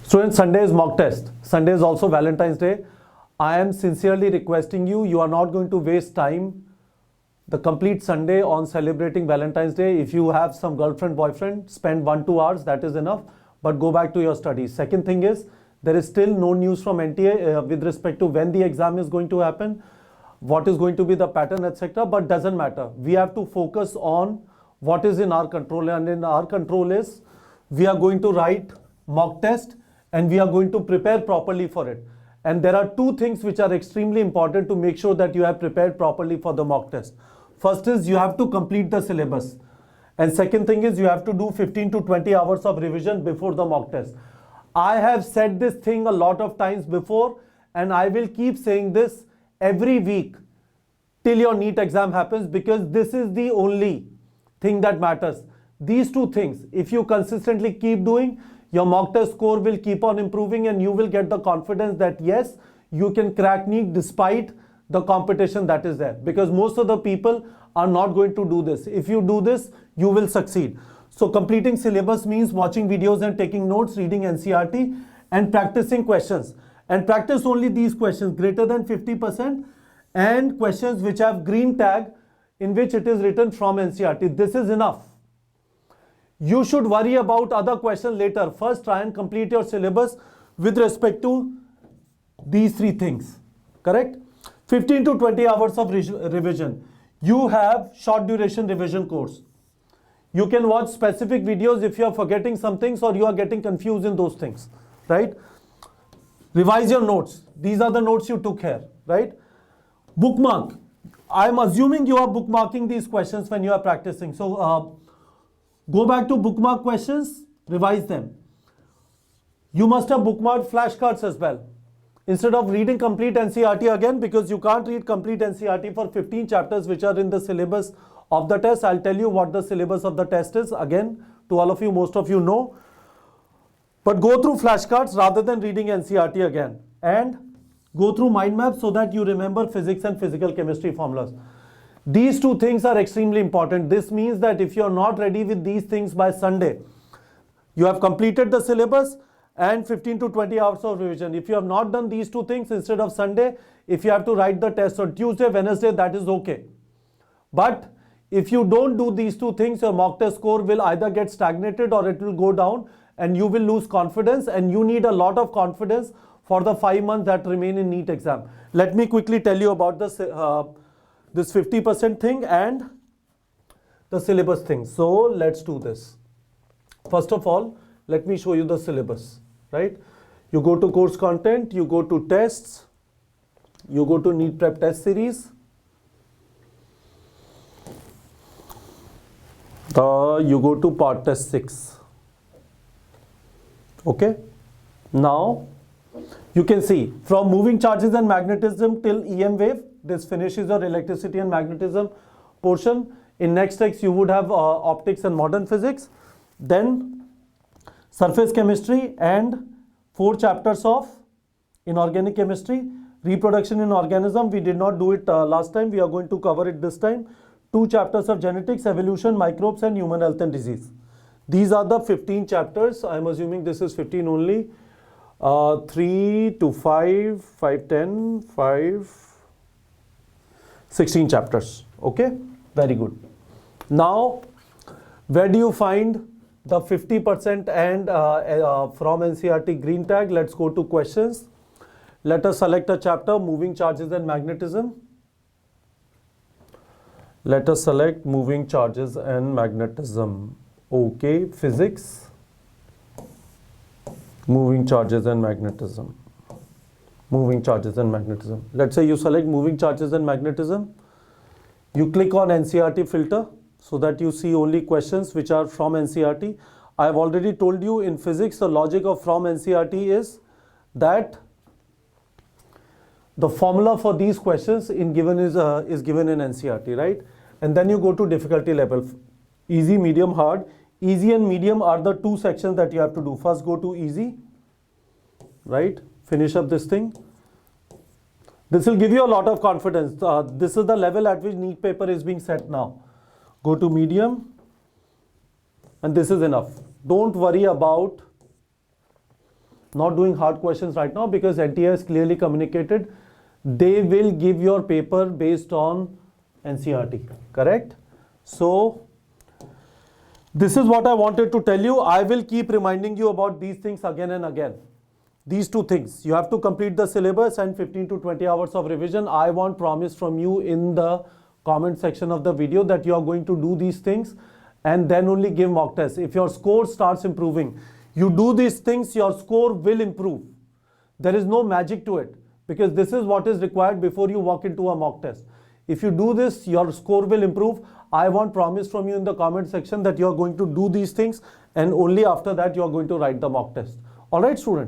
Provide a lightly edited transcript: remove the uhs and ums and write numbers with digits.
Students, Sunday is mock test. Sunday is also Valentine's Day. I am sincerely requesting you, you are not going to waste time the complete Sunday on celebrating Valentine's Day. If you have some girlfriend, boyfriend, spend 1-2 hours, that is enough. But go back to your studies. Second thing is, there is still no news from NTA with respect to when the exam is going to happen, what is going to be the pattern, etc. But doesn't matter. We have to focus on what is in our control, and in our control is we are going to write mock test and we are going to prepare properly for it. And there are two things which are extremely important to make sure that you have prepared properly for the mock test. First is you have to complete the syllabus. And second thing is you have to do 15 to 20 hours of revision before the mock test. I have said this thing a lot of times before, and I will keep saying this every week till your NEET exam happens, because this is the only thing that matters. These two things, if you consistently keep doing, your mock test score will keep on improving and you will get the confidence that yes, you can crack NEET despite the competition that is there, because most of the people are not going to do this. If you do this, you will succeed. So completing syllabus means watching videos and taking notes, reading NCERT and practicing questions. And practice only these questions greater than 50% and questions which have green tag in which it is written from NCERT. This is enough. You should worry about other questions later. First, try and complete your syllabus with respect to these three things. Correct? 15 to 20 hours of revision. You have short duration revision course. You can watch specific videos if you are forgetting some things or you are getting confused in those things. Right? Revise your notes. These are the notes you took here. Right? Bookmark. I am assuming you are bookmarking these questions when you are practicing. So, go back to bookmark questions, revise them. You must have bookmarked flashcards as well. Instead of reading complete NCERT again, because you can't read complete NCERT for 15 chapters which are in the syllabus of the test. I'll tell you what the syllabus of the test is. Again, to all of you, most of you know. But go through flashcards rather than reading NCERT again. And go through mind maps so that you remember physics and physical chemistry formulas. These two things are extremely important. This means that if you are not ready with these things by Sunday, you have completed the syllabus and 15 to 20 hours of revision. If you have not done these two things, instead of Sunday, if you have to write the test on Tuesday, Wednesday, that is okay. But if you don't do these two things, your mock test score will either get stagnated or it will go down and you will lose confidence, and you need a lot of confidence for the 5 months that remain in NEET exam. Let me quickly tell you about this 50% thing and the syllabus thing. So let's do this. First of all, let me show you the syllabus, right? You go to course content, you go to tests, you go to NEET prep test series, you go to part test 6. Okay, now you can see from moving charges and magnetism till EM wave, this finishes your electricity and magnetism portion. In next text you would have optics and modern physics, then surface chemistry and 4 chapters of inorganic chemistry. Reproduction in organism, we did not do it last time, we are going to cover it this time. 2 chapters of genetics, evolution, microbes and human health and disease. These are the 15 chapters. I am assuming this is 15 only. 3 to 5, 5, 10, 5, 16 chapters. Okay, very good. Now, where do you find the 50% and from NCERT green tag? Let's go to questions. Let us select a chapter, moving charges and magnetism. Let us select moving charges and magnetism. Okay, physics, moving charges and magnetism. Moving charges and magnetism. Let's say you select moving charges and magnetism. You click on NCERT filter so that you see only questions which are from NCERT. I have already told you in physics the logic of from NCERT is that the formula for these questions is given in NCERT, right? And then you go to difficulty level, easy, medium, hard. Easy and medium are the 2 sections that you have to do. First go to easy, right? Finish up this thing. This will give you a lot of confidence. This is the level at which NEET paper is being set now. Go to medium and this is enough. Don't worry about not doing hard questions right now because NTI has clearly communicated they will give your paper based on NCERT, correct? So this is what I wanted to tell you. I will keep reminding you about these things again and again. These two things, you have to complete the syllabus and 15 to 20 hours of revision. I want promise from you in the comment section of the video that you are going to do these things and then only give mock tests. If your score starts improving, you do these things, your score will improve. There is no magic to it because this is what is required before you walk into a mock test. If you do this, your score will improve. I want promise from you in the comment section that you are going to do these things and only after that you are going to write the mock test. All right, students.